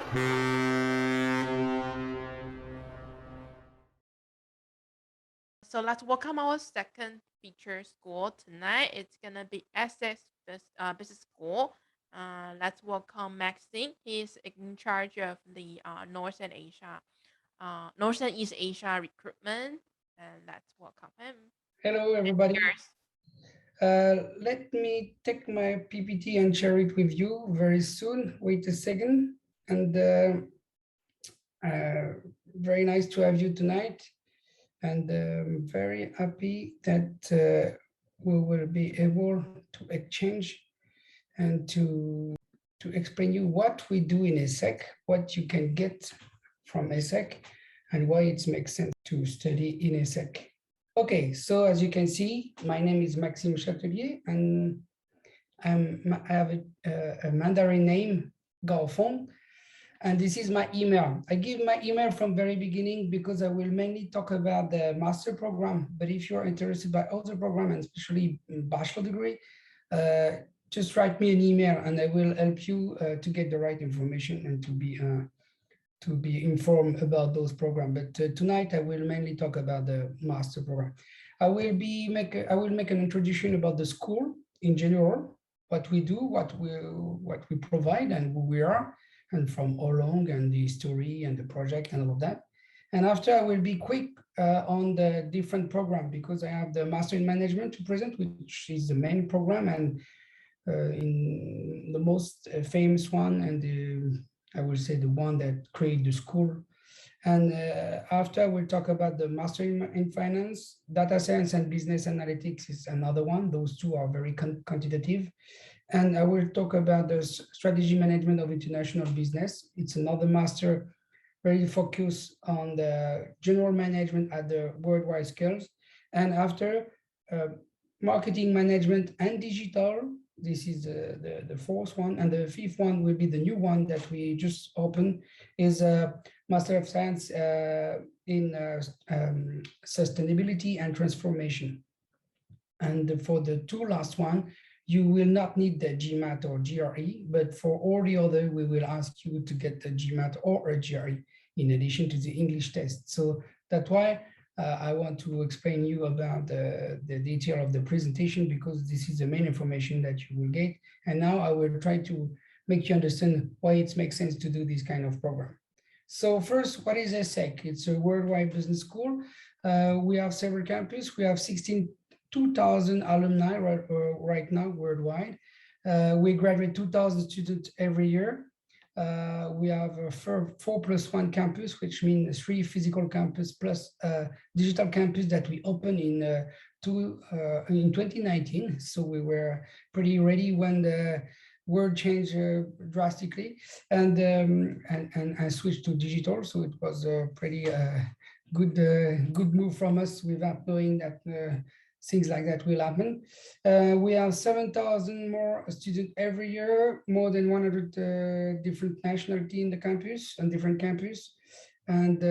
So let's welcome our second feature school tonight. It's gonna be ESSEC Business School. Let's welcome Maxime. He's in charge of the North and East Asia recruitment, and let's welcome him. Hello, everybody. Let me take my PPT and share it with you very soon. Wait a second. And very nice to have you tonight. And I'm very happy that we will be able to exchange and to explain you what we do in ESSEC, what you can get from ESSEC, and why it makes sense to study in ESSEC. Okay, so as you can see, my name is Maxime CHATELLIER, and I have a Mandarin name, Gaofeng, and this is my email. I give my email from very beginning because I will mainly talk about the master program, but if you're interested by other program, and especially bachelor degree, just write me an email and I will help you to get the right information and to be informed about those programs. But tonight I will mainly talk about the master program. I will make an introduction about the school in general, what we do, what we provide, and who we are, and from how long, and the history and the project and all of that. And after I will be quick on the different program because I have the Master in Management to present, which is the main program and in the most famous one, and I will say the one that created the school. And after we'll talk about the Master in Finance, Data Science and Business Analytics is another one. Those two are very quantitative. And I will talk about the Strategy Management of International Business. It's another master very focused on the general management at the worldwide scales. And after Marketing Management and Digital, this is the fourth one, and the fifth one will be the new one that we just opened, is Master of Science in Sustainability and Transformation. And for the two last one, you will not need the GMAT or GRE, but for all the other, we will ask you to get the GMAT or a GRE in addition to the English test. So that's why I want to explain you about the detail of the presentation, because this is the main information that you will get. And now I will try to make you understand why it makes sense to do this kind of program. So first, what is ESSEC? It's a worldwide business school. We have several campuses. We have 2,000 alumni right now worldwide. We graduate 2,000 students every year. We have a 4+1 campus, which means 3 physical campus plus digital campus that we opened in 2019. So we were pretty ready when the world changed drastically, and switched to digital. So it was a pretty good move from us without knowing that things like that will happen. We have 7,000 more students every year, more than 100 different nationalities in the campus and different campus, and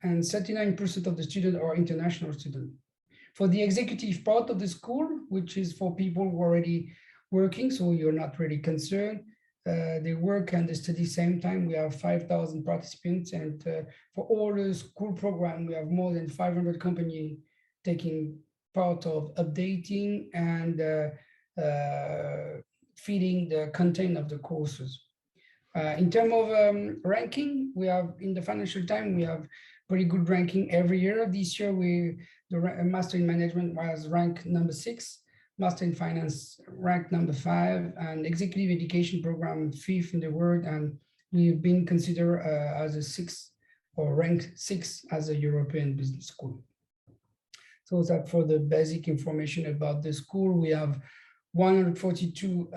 39% of the students are international students. For the executive part of the school, which is for people who are already working, so you're not really concerned, they work and they study same time. We have 5,000 participants, and for all the school program, we have more than 500 companies taking part of updating and feeding the content of the courses. In terms of ranking, we have in the Financial Times, we have pretty good ranking every year. This year, the Master in Management was ranked number 6, Master in Finance ranked number 5, and Executive Education Program 5th in the world, and we've been considered as a 6th or ranked 6th as a European business school. So that for the basic information about the school, we have 142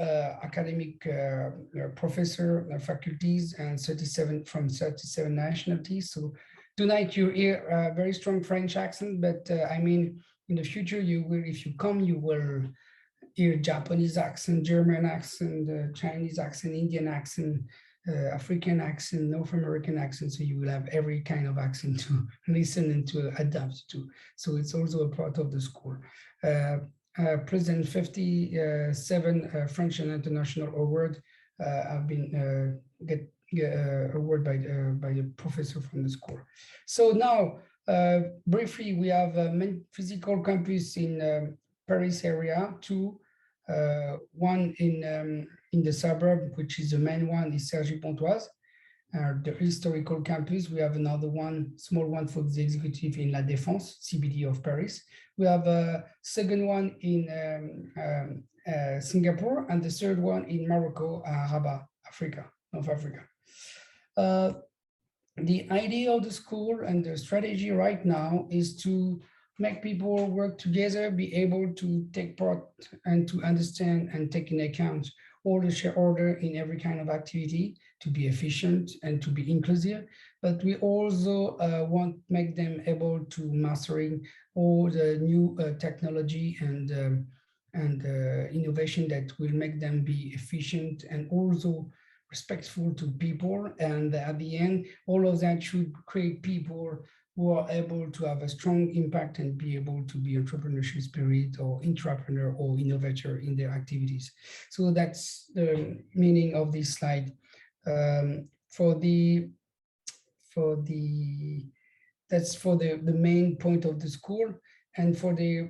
academic professor faculties and 37 from 37 nationalities. So tonight you hear a very strong French accent, but I mean, in the future, you will, if you come, you will hear Japanese accent, German accent, Chinese accent, Indian accent, African accent, North American accent, so you will have every kind of accent to listen and to adapt to. So it's also a part of the school. Present 57 French and international awards have been award by the professor from the school. So now, briefly, we have a physical campus in Paris area, two, one in the suburb, which is the main one, is Cergy-Pontoise. The historical campus. We have another one, small one for the executive in La Défense, CBD of Paris. We have a second one in Singapore, and the third one in Morocco, Rabat, Africa, North Africa. The idea of the school and the strategy right now is to make people work together, be able to take part and to understand and take into account all the shareholder in every kind of activity, to be efficient and to be inclusive. But we also want to make them able to mastering all the new technology and innovation that will make them be efficient and also respectful to people. And at the end, all of that should create people who are able to have a strong impact and be able to be entrepreneurship spirit or entrepreneur or innovator in their activities. So that's the meaning of this slide. That's for the main point of the school. And for the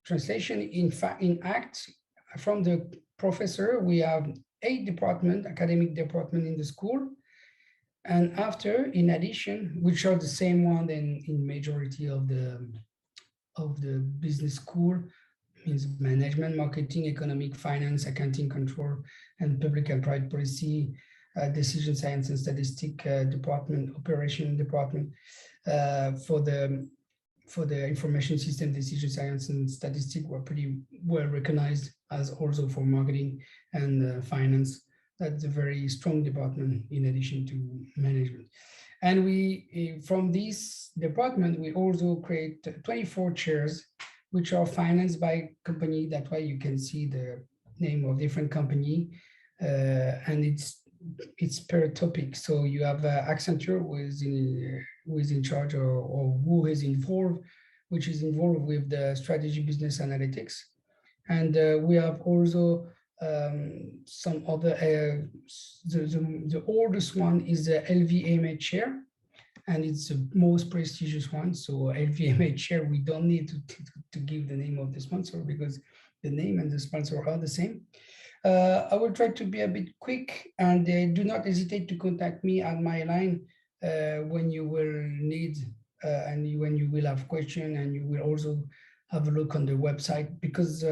translation, in fact, in ACT, from the professor, we have 8 academic department in the school. And after, in addition, which are the same one in majority of the business school, means management, marketing, economic, finance, accounting, control, and public and private policy, decision science and statistic department, operation department, for the information system, decision science and statistics were pretty well recognized as also for marketing and finance. That's a very strong department in addition to management. And we, from this department, we also create 24 chairs, which are financed by company. That's why you can see the name of different company, and it's per topic. So you have Accenture, who is in charge or who is involved, which is involved with the strategy business analytics. And we have also some other, the oldest one is the LVMH chair, and it's the most prestigious one. So LVMH chair, we don't need to give the name of the sponsor because the name and the sponsor are the same. I will try to be a bit quick, and do not hesitate to contact me on my line when you will need and when you will have questions, and you will also have a look on the website, because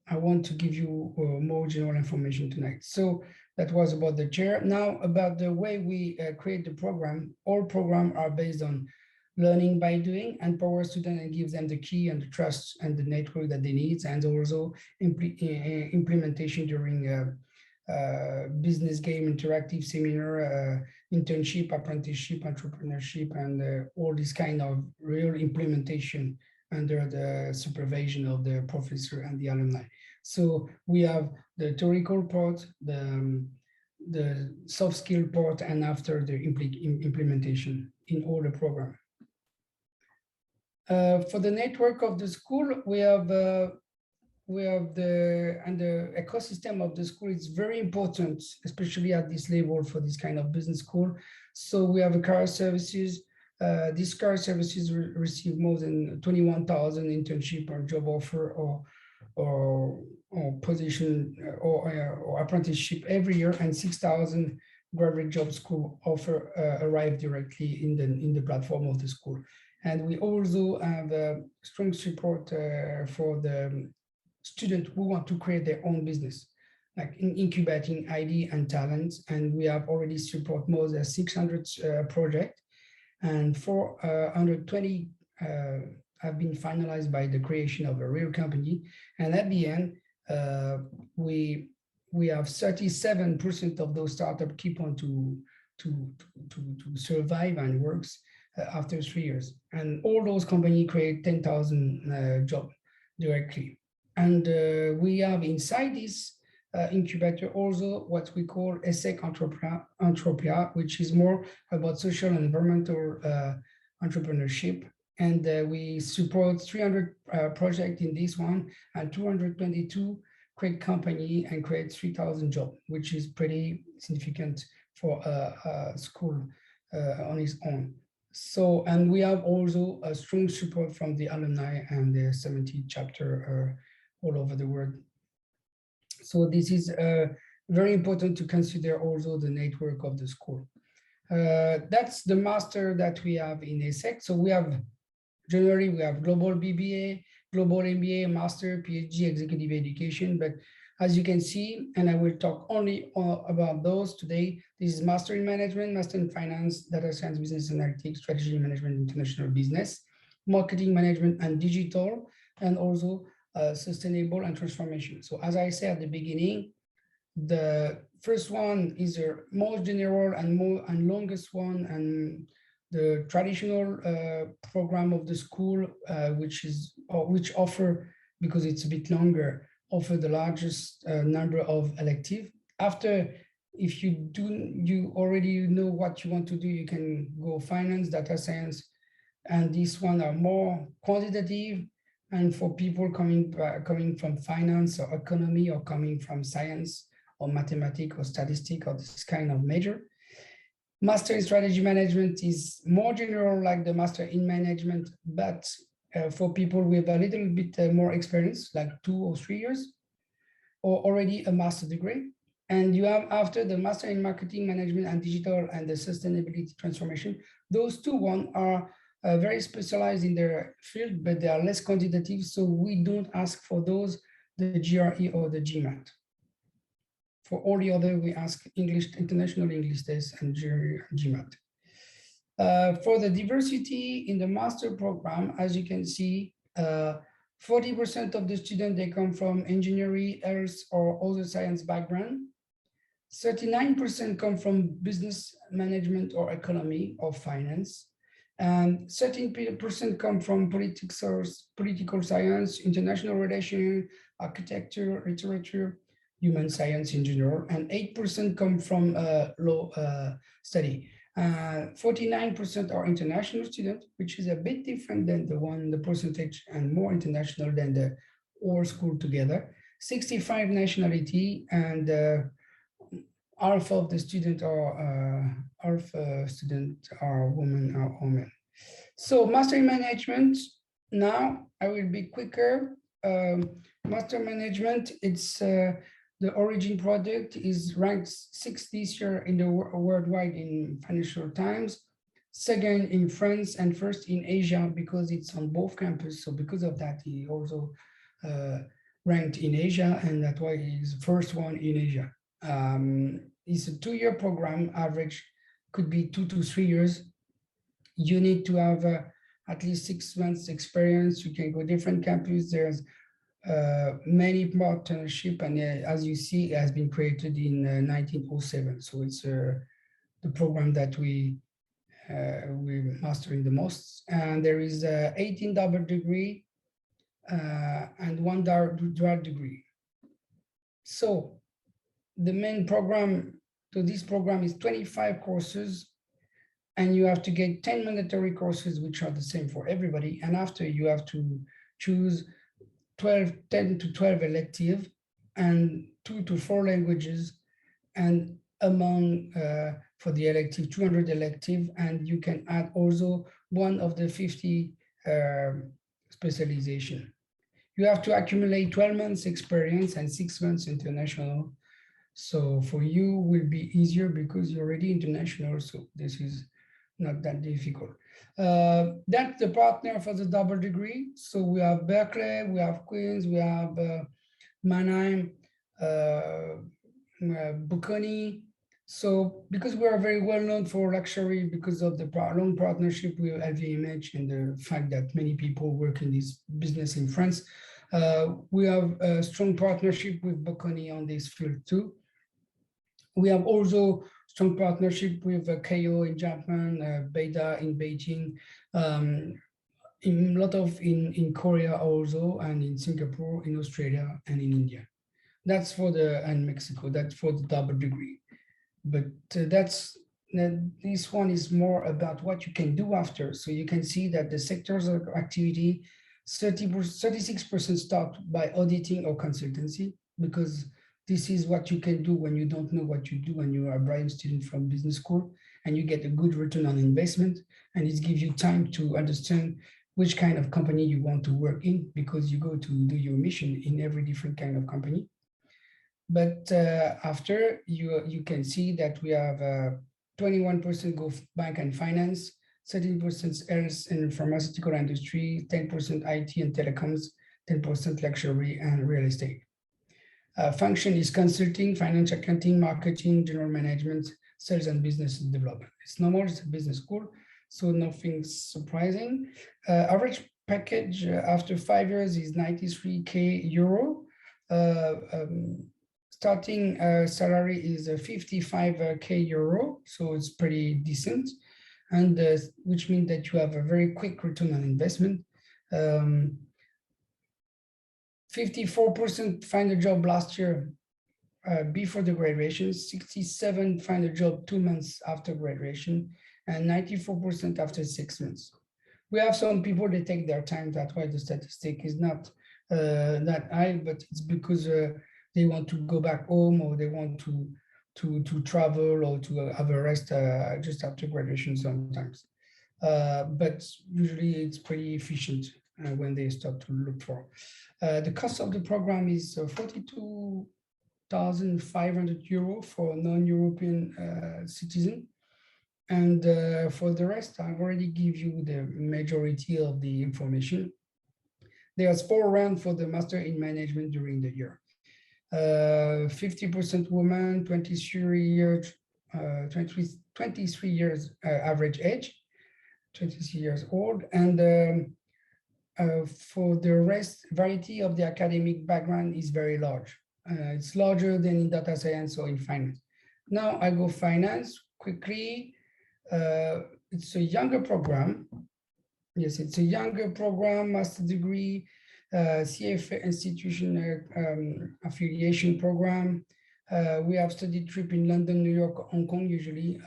I want to give you more general information tonight. So that was about the chair. Now about the way we create the program. All programs are based on learning by doing, and empower students and give them the key and the trust and the network that they need, and also implementation during business game, interactive seminar, internship, apprenticeship, entrepreneurship, and all this kind of real implementation under the supervision of the professor and the alumni. So we have the theoretical part, the soft skill part, and after the implementation in all the program. For the network of the school, we have the ecosystem of the school is very important, especially at this level for this kind of business school. So we have a career services. These career services receive more than 21,000 internship or job offer or position or apprenticeship every year, and 6,000 graduate job school offer arrive directly in the platform of the school. And we also have a strong support for the students who want to create their own business, like in incubating ID and talents. And we have already support more than 600 projects, and 420 have been finalized by the creation of a real company. And at the end, we have 37% of those startups keep on to survive and works after 3 years. And all those companies create 10,000 jobs directly. And we have inside this incubator also what we call ESSEC Entrepreneur, which is more about social and environmental entrepreneurship. And we support 300 projects in this one, and 222 create company and create 3,000 jobs, which is pretty significant for a school on its own. So, and we have also a strong support from the alumni and the 70 chapter all over the world. So this is very important to consider also the network of the school. That's the master that we have in ESSEC. So we have, generally we have global BBA, global MBA, master, PhD, executive education. But as you can see, and I will talk only about those today, this is master in management, master in finance, data science, business analytics, strategy management, international business, marketing management and digital, and also sustainable and transformation. So as I said at the beginning, the first one is the most general and longest one, and the traditional program of the school, which offer, because it's a bit longer, offer the largest number of elective. After, if you already know what you want to do, you can go finance, data science, and this one are more quantitative. And for people coming from finance or economy, or coming from science or mathematics or statistics or this kind of major. Master in strategy management is more general, like the master in management, but for people with a little bit more experience, like 2 or 3 years, or already a master degree. And you have, after, the master in marketing management and digital and the sustainability transformation. Those two one are very specialized in their field, but they are less quantitative. So we don't ask for those, the GRE or the GMAT. For all the other, we ask English, international English test and GMAT. For the diversity in the master program, as you can see, 40% of the students, they come from engineering, health, or other science background. 39% come from business management or economy or finance. And 13% come from political science, international relations, architecture, literature, human science in general, and 8% come from law study. 49% are international students, which is a bit different than the percentage, and more international than the all school together. 65 nationality, and half of the student are women or men. So master in management. Now I will be quicker. Master management, it's the origin product is ranked 6th this year in the worldwide in Financial Times, 2nd in France, and 1st in Asia, because it's on both campuses. So because of that, he also ranked in Asia, and that's why he's the first one in Asia. It's a 2-year program. Average could be 2 to 3 years. You need to have at least 6 months experience. You can go different campuses. There's many partnership, and as you see, it has been created in 1907. So it's the program that we're mastering the most. And there is 18 double degree and 1 dual degree. So the main program to this program is 25 courses, and you have to get 10 mandatory courses, which are the same for everybody. And after, you have to choose 10 to 12 elective and 2 to 4 languages, and among for the elective 200 elective, and you can add also one of the 50 specialization. You have to accumulate 12 months experience and 6 months international. So for you will be easier because you're already international, so this is not that difficult. That's the partner for the double degree. So we have Berkeley, we have Queens, we have Mannheim, Bocconi. So because we are very well known for luxury, because of the long partnership with LVMH and the fact that many people work in this business in France, we have a strong partnership with Bocconi on this field too. We have also strong partnership with KO in Japan, Beta in Beijing, in Korea also, and in Singapore, in Australia, and in India. That's for and Mexico. That's for the double degree. But this one is more about what you can do after. So you can see that the sectors of activity, 36% start by auditing or consultancy, because this is what you can do when you don't know what you do when you are a brilliant student from business school, and you get a good return on investment, and it gives you time to understand which kind of company you want to work in, because you go to do your mission in every different kind of company. But after, you can see that we have 21% go bank and finance, 13% health and pharmaceutical industry, 10% IT and telecoms, 10% luxury and real estate. Function is consulting, financial accounting, marketing, general management, sales and business development. It's normal, it's a business school, so nothing surprising. Average package after 5 years is 93k euro. Starting salary is 55k euro, so it's pretty decent, and which means that you have a very quick return on investment. 54% find a job last year before the graduation, 67% find a job 2 months after graduation, and 94% after 6 months. We have some people, they take their time, that's why the statistic is not that high, but it's because they want to go back home, or they want to travel, or to have a rest just after graduation sometimes. But usually it's pretty efficient when they start to look for. The cost of the program is 42,500 euro for non-European citizen. And for the rest, I've already give you the majority of the information. There's 4 rounds for the Master in Management during the year. 50% women, 23 years average age, 23 years old. And for the rest, variety of the academic background is very large. It's larger than in data science or in finance. Now I go finance quickly. It's a younger program. Yes, it's a younger program, master degree, CFA institution affiliation program. We have study trip in London, New York, Hong Kong usually.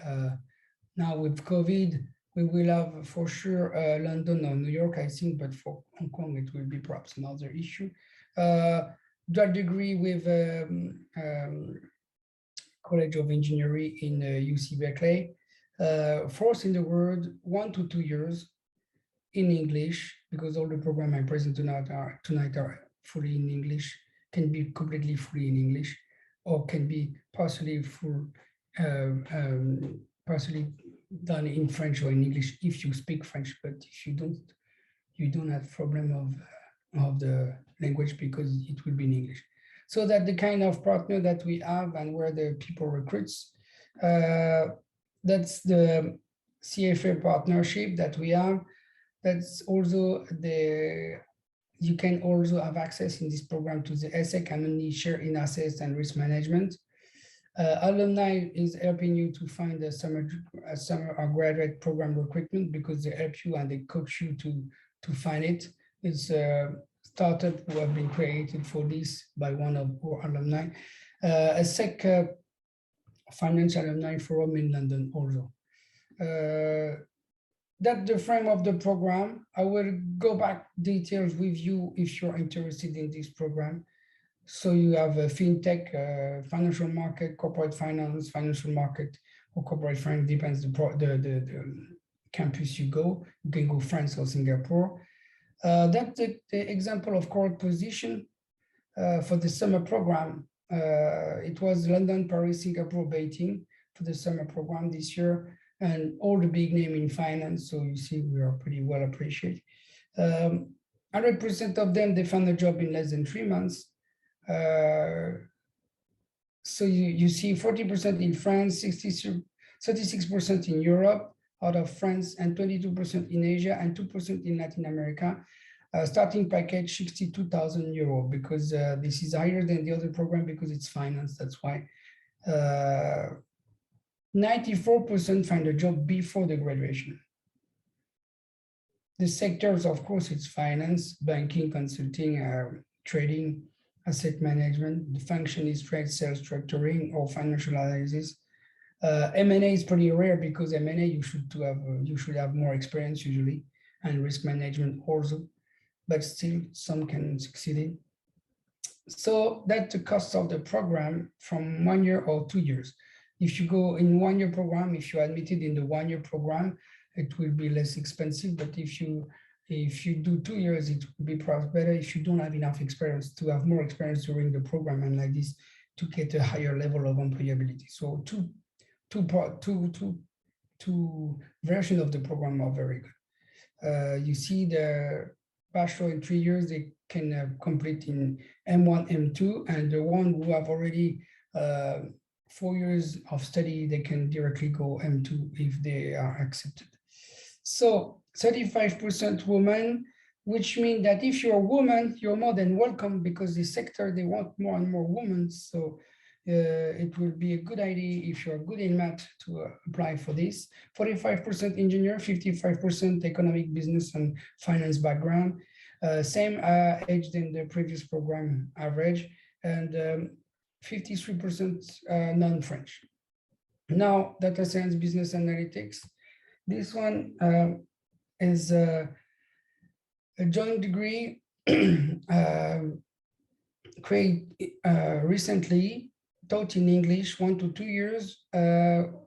Now with COVID, we will have for sure London or New York, I think, but for Hong Kong, it will be perhaps another issue. Dual degree with College of Engineering in UC Berkeley. Fourth in the world, 1 to 2 years in English, because all the program I present tonight are fully in English, can be completely fully in English, or can be partially full, partially done in French or in English if you speak French, but if you don't, you don't have problem of the language, because it will be in English. So that the kind of partner that we have and where the people recruits, that's the CFA partnership that we have. That's also you can also have access in this program to the ESSEC and only share in assets and risk management. Alumni is helping you to find a summer or graduate program recruitment, because they help you and they coach you to find it. It's a startup who have been created for this by one of our alumni. ESSEC Financial Alumni Forum in London also. That's the frame of the program. I will go back details with you if you're interested in this program. So you have a fintech, financial market, corporate finance, financial market, or corporate finance, depends the campus you go. You can go France or Singapore. That's the example of cohort position for the summer program. It was London, Paris, Singapore, Beijing for the summer program this year, and all the big name in finance. So you see, we are pretty well appreciated. 100% of them, they found a job in less than 3 months. So you see 40% in France, 36% in Europe out of France, and 22% in Asia, and 2% in Latin America. Starting package 62,000 euro, because this is higher than the other program because it's finance, that's why. 94% find a job before the graduation. The sectors, of course, it's finance, banking, consulting, trading, asset management. The function is trade, sales, structuring, or financial analysis. M&A is pretty rare, because M&A you should have more experience usually, and risk management also, but still some can succeed in. So that's the cost of the program from 1 year or 2 years. If you go in 1 year program, if you're admitted in the 1 year program, it will be less expensive. But if you do 2 years, it will be perhaps better if you don't have enough experience to have more experience during the program and like this to get a higher level of employability. So two versions of the program are very good. You see the bachelor in 3 years, they can complete in M1, M2, and the one who have already 4 years of study, they can directly go M2 if they are accepted. So 35% women, which means that if you're a woman, you're more than welcome because the sector, they want more and more women. So it will be a good idea if you're good in math to apply for this. 45% engineer, 55% economic, business, and finance background. Same age than the previous program average, and 53% non-French. Now, data science, business analytics. This one is a joint degree created recently, taught in English, 1 to 2 years.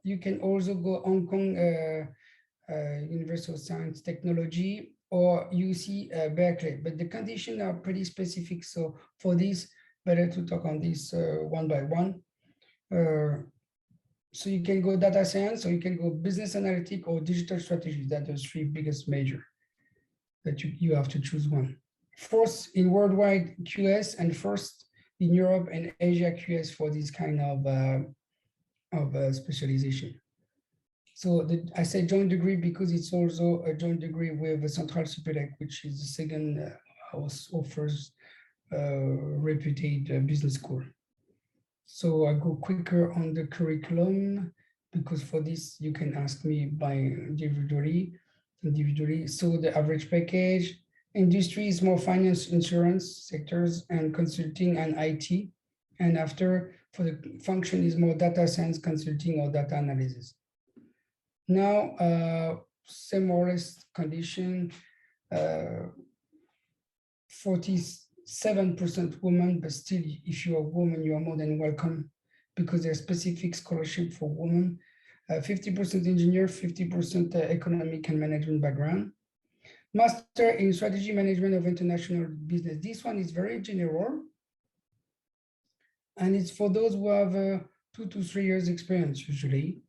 You can also go Hong Kong University of Science Technology or UC Berkeley, but the conditions are pretty specific. So for this, better to talk on this one by one. So you can go data science, or you can go business analytic or digital strategy. That are the 3 biggest major that you have to choose one. First in worldwide QS and first in Europe and Asia QS for this kind of specialization. So I say joint degree because it's also a joint degree with Central Supélec, which is the second house offers reputed business school. So I go quicker on the curriculum because for this you can ask me by individually. So the average package, industry is more finance, insurance sectors, and consulting and IT. And after for the function is more data science, consulting, or data analysis. Now, same or less condition, 47% women, but still, if you are a woman, you are more than welcome because there's specific scholarship for women. 50% engineer, 50% economic and management background. Master in strategy management of international business. This one is very general. And it's for those who have 2 to 3 years experience usually.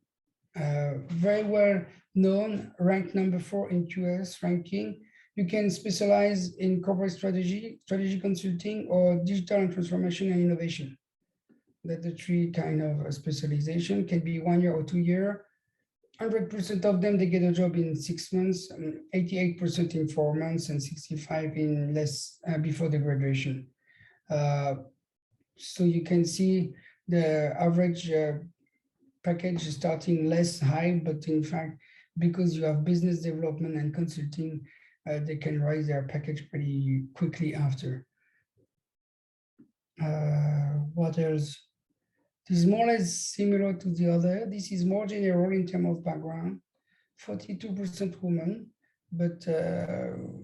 Very well known, ranked number 4 in QS ranking. You can specialize in corporate strategy, strategy consulting, or digital and transformation and innovation. That the 3 kind of specialization can be 1 year or 2 year. 100% of them, they get a job in 6 months, 88% in 4 months, and 65% in less before the graduation. So you can see the average package is starting less high, but in fact, because you have business development and consulting, they can raise their package pretty quickly after. What else? This is more or less similar to the other. This is more general in terms of background. 42% women, but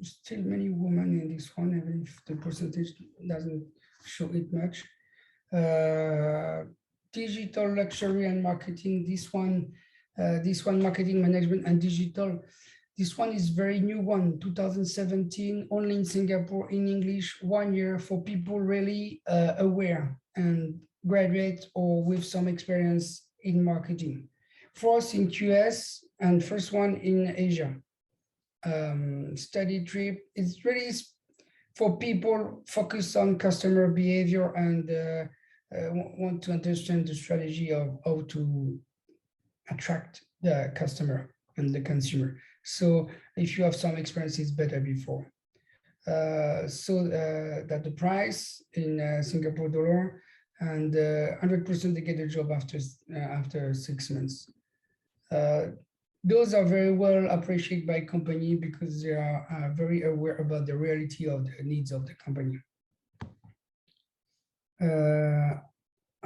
still many women in this one, even if the percentage doesn't show it much. Digital luxury and marketing. This one marketing management and digital. This one is very new one, 2017, only in Singapore in English, 1 year for people really aware and graduate or with some experience in marketing. First in QS and first one in Asia. Study trip. It's really for people focused on customer behavior and want to understand the strategy of how to attract the customer and the consumer. So if you have some experience, it's better before. So that the price in Singapore dollar, and 100% they get a job after 6 months. Those are very well appreciated by company because they are very aware about the reality of the needs of the company.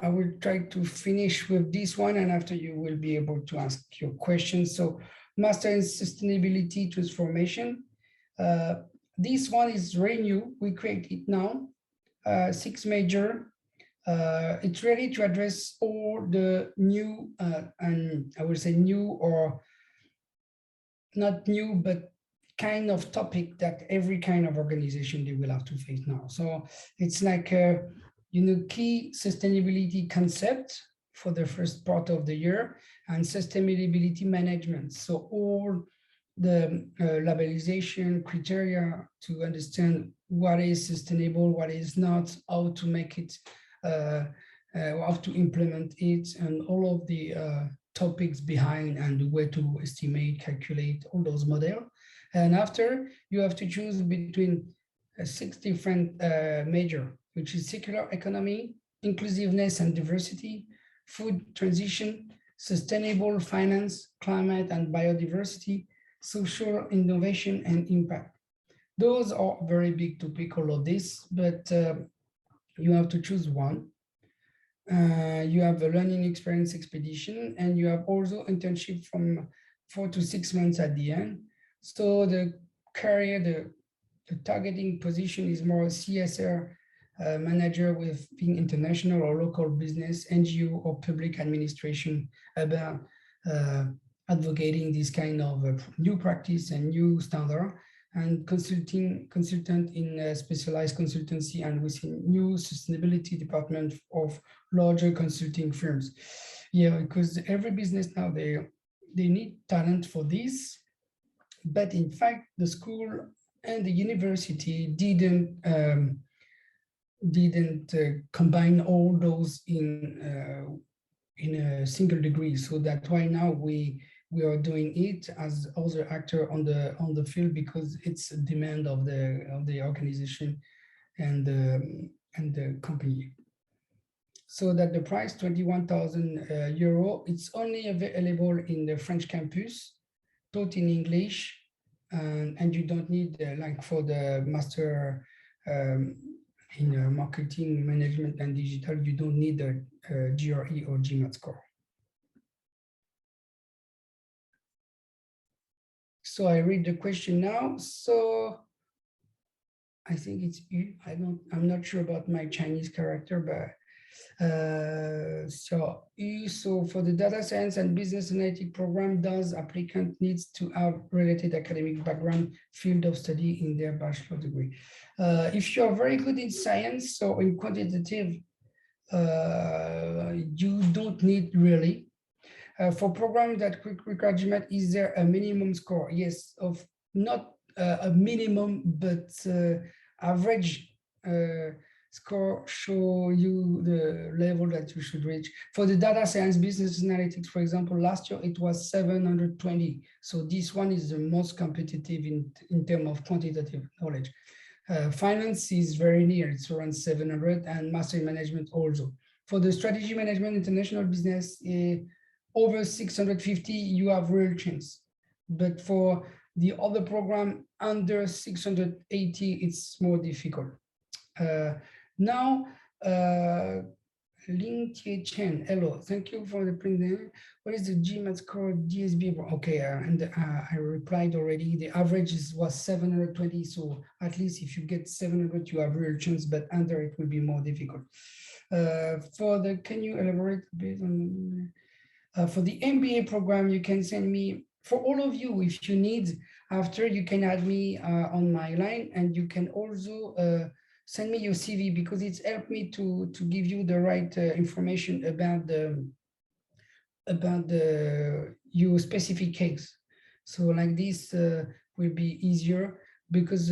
I will try to finish with this one, and after you will be able to ask your questions. So Master in Sustainability Transformation. This one is very new. We create it now. six major. It's ready to address all the new and I would say new or not new, but kind of topic that every kind of organization they will have to face now. So it's like a key sustainability concept for the first part of the year and sustainability management. So all the labelization criteria to understand what is sustainable, what is not, how to make it, how to implement it, and all of the topics behind and the way to estimate, calculate all those models. And after, you have to choose between six different major, which is circular economy, inclusiveness and diversity, food transition, sustainable finance, climate and biodiversity, social innovation and impact. Those are very big topics, all of this, but you have to choose one. You have a learning experience expedition, and you have also internship from 4 to 6 months at the end. So the career, the targeting position is more CSR manager with being international or local business, NGO or public administration about advocating this kind of new practice and new standard, and consultant in specialized consultancy and within new sustainability department of larger consulting firms. Yeah, because every business now, they need talent for this. But in fact, the school and the university didn't combine all those in a single degree. So that's why now we are doing it as other actor on the field, because it's a demand of the organization and the company. So that the price 21,000 euro, it's only available in the French campus, taught in English, and you don't need like for the master in marketing, management, and digital, you don't need a GRE or GMAT score. So I read the question now. So I think it's U. I'm not sure about my Chinese character, but so U. So for the data science and business analytics program, does applicant needs to have related academic background, field of study in their bachelor degree? If you are very good in science, so in quantitative, you don't need really. For programs that quick requirement, is there a minimum score? Yes, of not a minimum, but average score show you the level that you should reach. For the data science business analytics, for example, last year it was 720. So this one is the most competitive in terms of quantitative knowledge. Finance is very near, it's around 700, and master in management also. For the strategy management, international business, over 650, you have real chance. But for the other program under 680, it's more difficult. Now, Ling Tie Chen, hello, thank you for the presentation. What is the GMAT score DSB? Okay, and I replied already. The average was 720, so at least if you get 700, you have real chance, but under it will be more difficult. Can you elaborate a bit on? For the MBA program, you can send me, for all of you, if you need, after you can add me on my line, and you can also send me your CV, because it's helped me to give you the right information about your specific case. So like this will be easier, because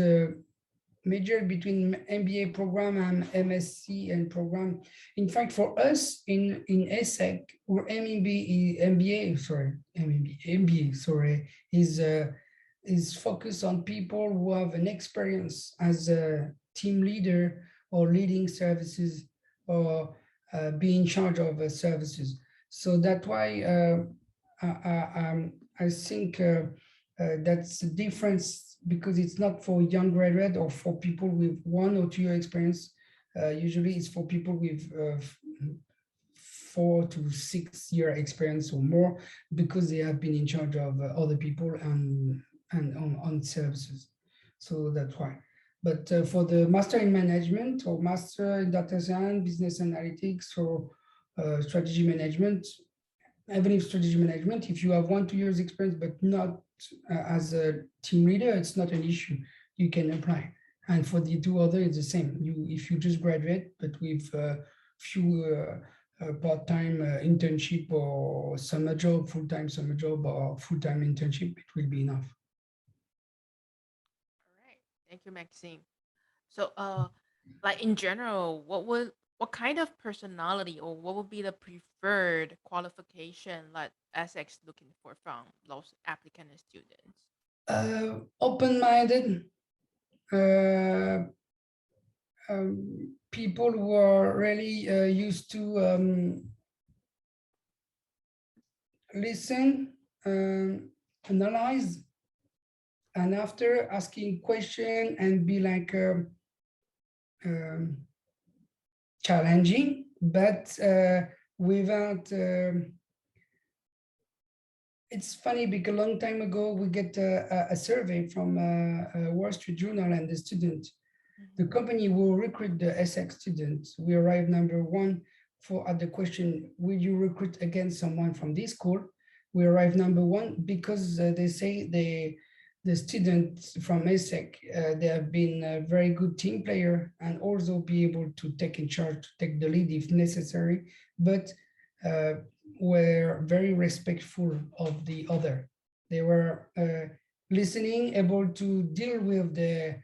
major between MBA program and MSc and program. In fact, for us in ESSEC, or MBA is focused on people who have an experience as a team leader or leading services, or be in charge of services. So that's why I think that's the difference, because it's not for young graduate or for people with 1 or 2 year experience. Usually it's for people with 4 to 6 year experience or more, because they have been in charge of other people and on services. So that's why. But for the master in management or master in data science, business analytics, or strategy management, even if strategy management, if you have 1-2 years experience, but not as a team leader, it's not an issue. You can apply. And for the two other, it's the same. If you just graduate, but with few part-time internship or summer job, full-time summer job or full-time internship, it will be enough. All right. Thank you, Maxime. So, like in general, what kind of personality or what would be the preferred qualification that ESSEC looking for from those applicant and students? Open-minded, people who are really used to listen, analyze, and after asking question and be like challenging, but without. It's funny because a long time ago we get a survey from Wall Street Journal and the student. The company will recruit the ESSEC students. We arrive number one at the question, will you recruit again someone from this school? We arrive number one because they say the students from ESSEC, they have been a very good team player and also be able to take in charge, to take the lead if necessary, but were very respectful of the other. They were listening, able to deal with the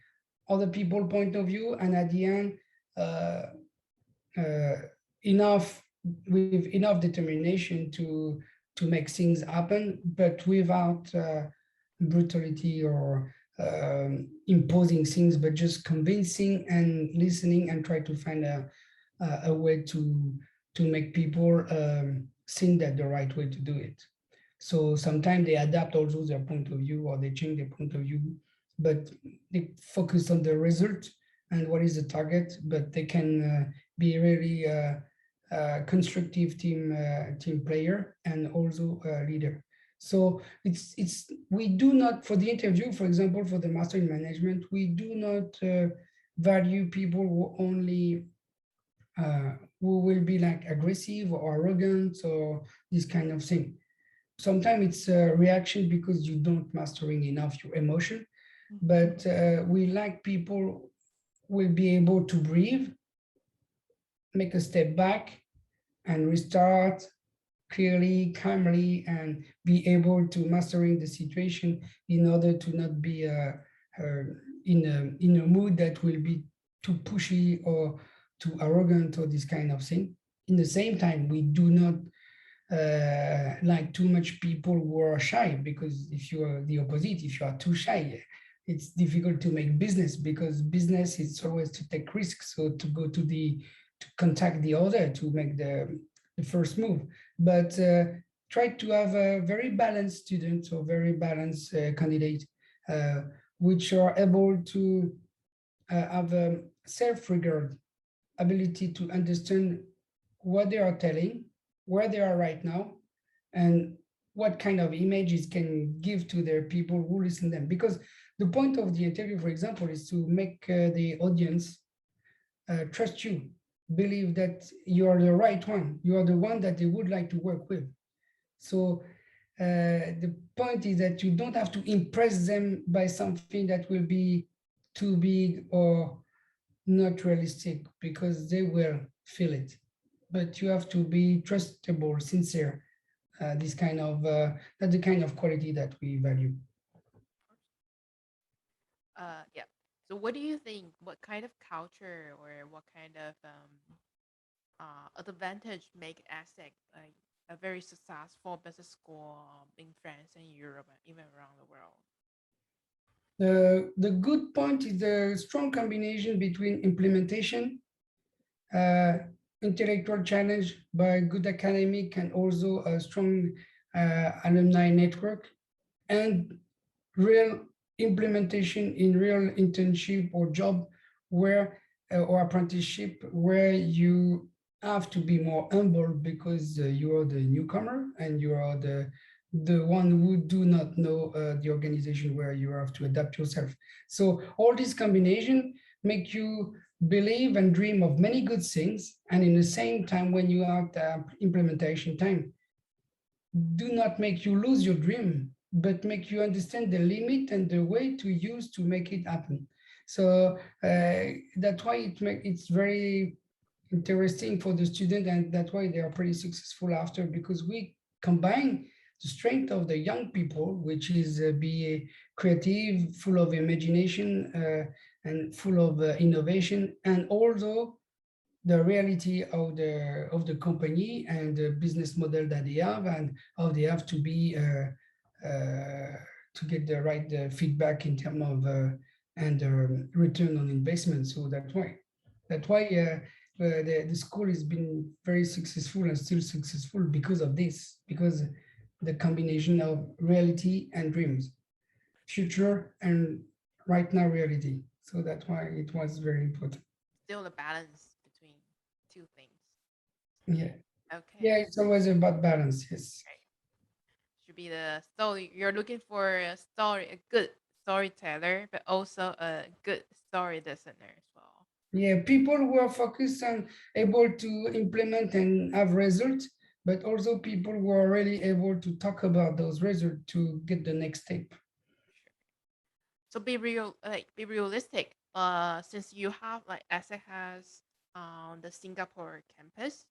other people point of view, and at the end with enough determination to make things happen, but without brutality or imposing things, but just convincing and listening and try to find a way to make people think that the right way to do it. So sometimes they adapt also their point of view or they change their point of view, but they focus on the result and what is the target, but they can be really constructive team player and also a leader. So we do not, for the interview, for example, for the master in management, we do not value people who only who will be like aggressive or arrogant or this kind of thing. Sometimes it's a reaction because you don't mastering enough your emotion, but we like people will be able to breathe, make a step back and restart clearly, calmly, and be able to mastering the situation in order to not be in a mood that will be too pushy or too arrogant or this kind of thing. In the same time, we do not like too much people who are shy, because if you are the opposite, if you are too shy, it's difficult to make business, because business is always to take risks. So to go to contact the other, to make the first move, but try to have a very balanced student or very balanced candidate, which are able to have a self-regard, ability to understand what they are telling, where they are right now, and what kind of images can give to their people who listen to them. Because the point of the interview, for example, is to make the audience trust you, believe that you are the right one, you are the one that they would like to work with. So the point is that you don't have to impress them by something that will be too big or not realistic, because they will feel it. But you have to be trustable, sincere. This kind of that's the kind of quality that we value. Yeah. So what do you think? What kind of culture or what kind of advantage make ESSEC a very successful business school in France and Europe and even around the world? The good point is the strong combination between implementation, intellectual challenge by good academic, and also a strong alumni network, and real implementation in real internship or job where or apprenticeship, where you have to be more humble, because you are the newcomer and you are the one who do not know the organization where you have to adapt yourself. So all this combination make you believe and dream of many good things, and in the same time, when you are at the implementation time, do not make you lose your dream, but make you understand the limit and the way to use to make it happen. So that's why it's very interesting for the student, and that's why they are pretty successful after, because we combine the strength of the young people, which is be creative, full of imagination, and full of innovation, and also the reality of the company and the business model that they have, and how they have to be to get the right feedback in terms of and return on investment. So that's why the school has been very successful and still successful because of this, because the combination of reality and dreams, future and right now reality. So that's why it was very important. Still the balance between two things. Yeah. Okay. Yeah, it's always about balance. Yes. Right. Should be the story. You're looking for a story, a good storyteller, but also a good story listener as well. Yeah, people who are focused and able to implement and have results, but also people who are really able to talk about those results to get the next step. Sure. So be realistic. Since you have like ESSEC has the Singapore campus.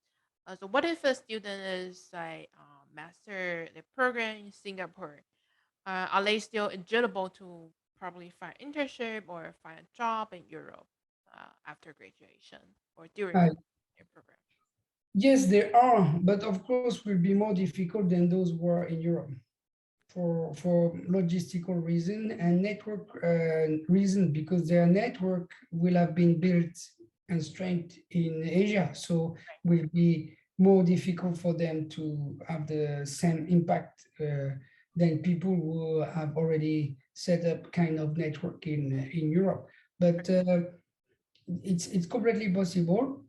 So what if a student is like master the program in Singapore? Are they still eligible to probably find internship or find a job in Europe after graduation or during Uh, their program? yes, there are, but of course will be more difficult than those who are in Europe for logistical reason and network reason, because their network will have been built and strength in Asia, so will be more difficult for them to have the same impact than people who have already set up kind of network in Europe. But it's completely possible,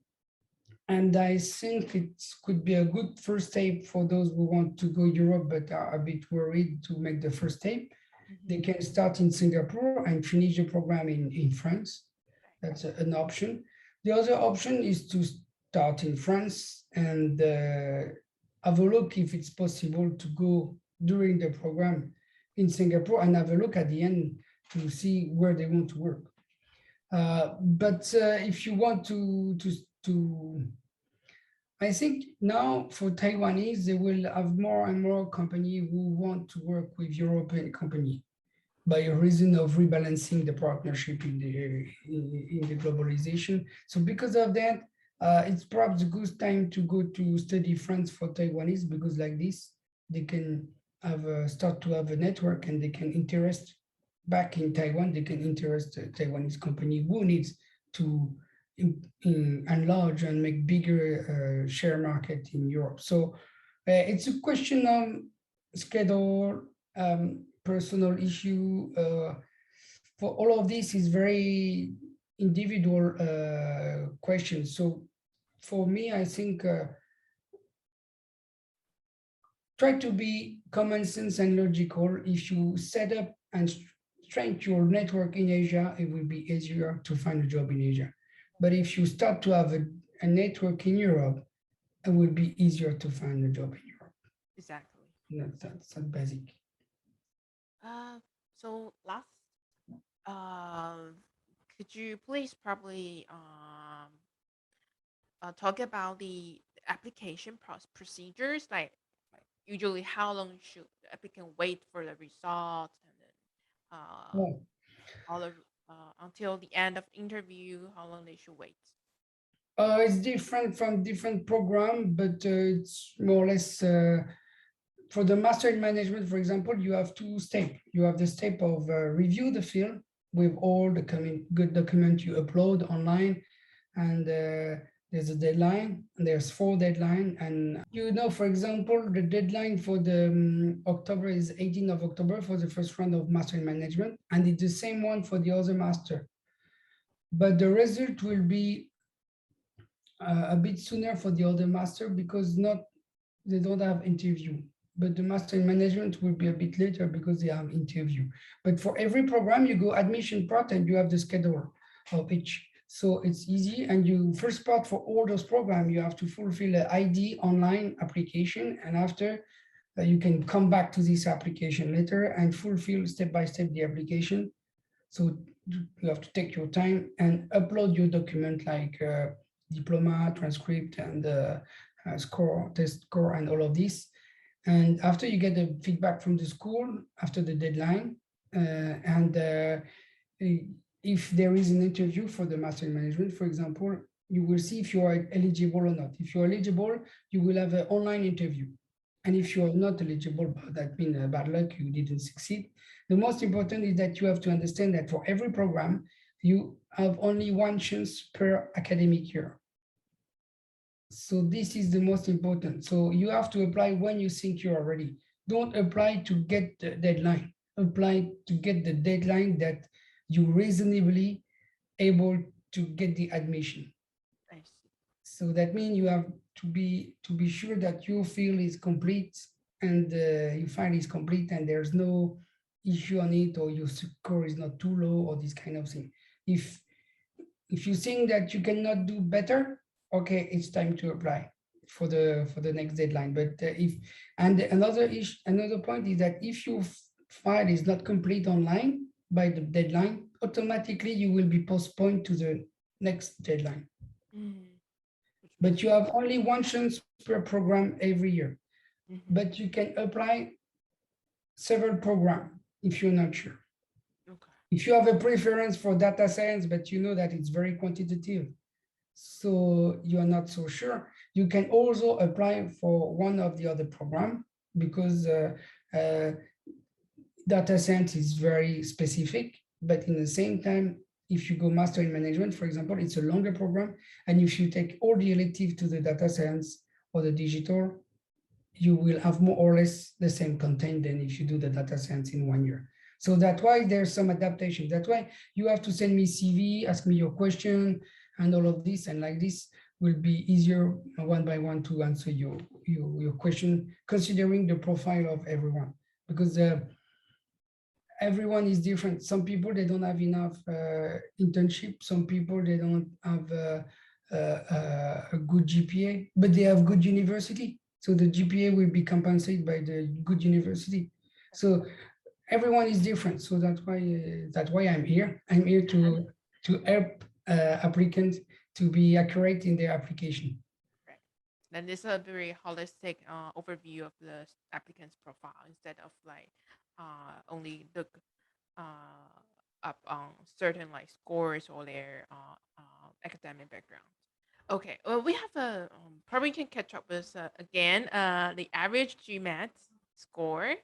and I think it could be a good first step for those who want to go Europe but are a bit worried to make the first step. They Mhm. can start in Singapore and finish the program in France. Right. That's an option. The other option is to start in France and have a look if it's possible to go during the program in Singapore and have a look at the end to see where they want to work. But if you want to I think now for Taiwanese, they will have more and more company who want to work with European company by reason of rebalancing the partnership in the globalization. So because of that, it's perhaps a good time to go to study France for Taiwanese, because like this, they can have start to have a network and they can interest back in Taiwan. They can interest a Taiwanese company who needs to enlarge and make bigger share market in Europe. So it's a question of schedule, personal issue. For all of this is very individual question. So for me, I think try to be common sense and logical. If you set up and strengthen your network in Asia, it will be easier to find a job in Asia. But if you start to have a network in Europe, it will be easier to find a job in Europe. Exactly. That's basic. Uh, so last, uh, could you please probably talk about the application procedures? Like usually, how long should the applicant wait for the results, and then Oh. all the until the end of interview, how long they should wait? It's different from different program, but it's more or less for the master in management, for example, you have two steps. You have the step of review the field with all the good document you upload online, and there's a deadline, and there's 4 deadline. And for example, the deadline for the October is 18th of October for the first round of master in management, and it's the same one for the other master. But the result will be a bit sooner for the other master, because not they don't have interview. but the master in management will be a bit later because they have interview. But for every program, you go admission part and you have the schedule of each. So it's easy. And you first part for all those programs, you have to fulfill an ID online application. And after you can come back to this application later and fulfill step by step the application. So you have to take your time and upload your document like diploma, transcript, and score, test score, and all of this. And after you get the feedback from the school after the deadline, if there is an interview for the master in management, for example, you will see if you are eligible or not. If you're eligible, you will have an online interview. And if you are not eligible, that means bad luck, you didn't succeed. The most important is that you have to understand that for every program, you have only one chance per academic year. So this is the most important. So you have to apply when you think you are ready. Don't apply to get the deadline. Apply to get the deadline that you reasonably able to get the admission. I see. So that means you have to be sure that your field is complete and your file is complete and there's no issue on it, or your score is not too low, or this kind of thing. If you think that you cannot do better, okay, it's time to apply for the next deadline. But another point is that if your file is not complete online by the deadline, automatically you will be postponed to the next deadline. But you have only one chance per program every year. But you can apply several programs if you're not sure. Okay. If you have a preference for data science, but you know that it's very quantitative, so you are not so sure, you can also apply for one of the other program, because data science is very specific, but in the same time, if you go master in management, for example, it's a longer program. And if you take all the elective to the data science or the digital, you will have more or less the same content than if you do the data science in 1 year. So that's why there's some adaptation. That's why you have to send me CV, ask me your question, and all of this. And like this will be easier one by one to answer your question, considering the profile of everyone. Because everyone is different. Some people, they don't have enough internship. Some people, they don't have a good GPA, but they have good university. So the GPA will be compensated by the good university. So everyone is different. So that's why I'm here. I'm here to help applicants to be accurate in their application. Right. Then this is a very holistic overview of the applicant's profile, instead of like only look up on certain like scores or their academic background. Okay, well, we have a probably can catch up with again the average GMAT score.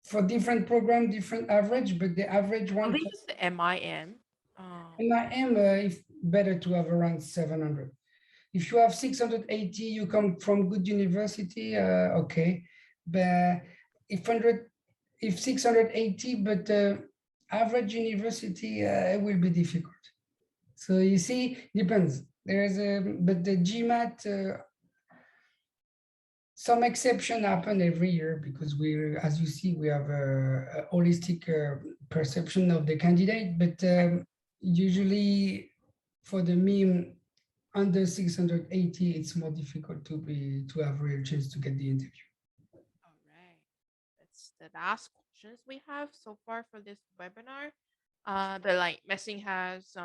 For different program, different average, but the average I one, think it's the MIM. MIM, if better to have around 700. If you have 680, you come from good university, okay. But if 680, but average university, it will be difficult. So you see, depends. But the GMAT, some exception happen every year, because as you see, we have a holistic perception of the candidate, but usually for the MIM under 680, it's more difficult to have a real chance to get the interview. All right, that's the last questions we have so far for this webinar. But like Maxime has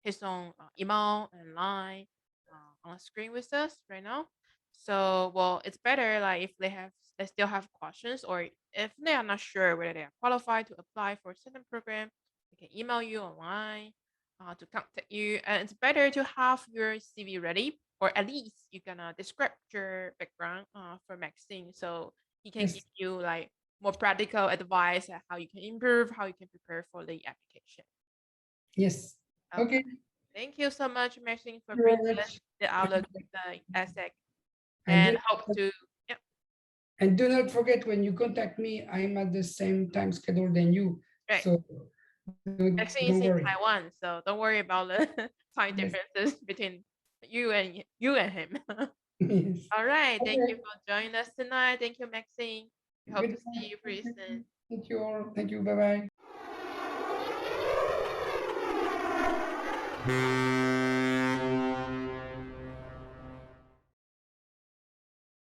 his own email and line on the screen with us right now. So, well, it's better like if they still have questions, or if they are not sure whether they are qualified to apply for a certain program, they can email you online to contact you. And it's better to have your CV ready, or at least you can describe your background for Maxime, so he can Yes. give you like more practical advice on how you can improve, how you can prepare for the application. Yes. Okay. Thank you so much, Maxine, for Thank you very bringing us much. the outlook of the ESSEC, And and hope to. Yeah. And do not forget, when you contact me, I'm at the same time schedule than you. Right. So Maxine don't is in worry. Taiwan, so don't worry about the time Yes. differences between you and him. Yes. All right. Thank you Okay. for joining us tonight. Thank you, Maxine. We hope to see Goodbye. you pretty soon. Thank you all. Thank you. Bye bye.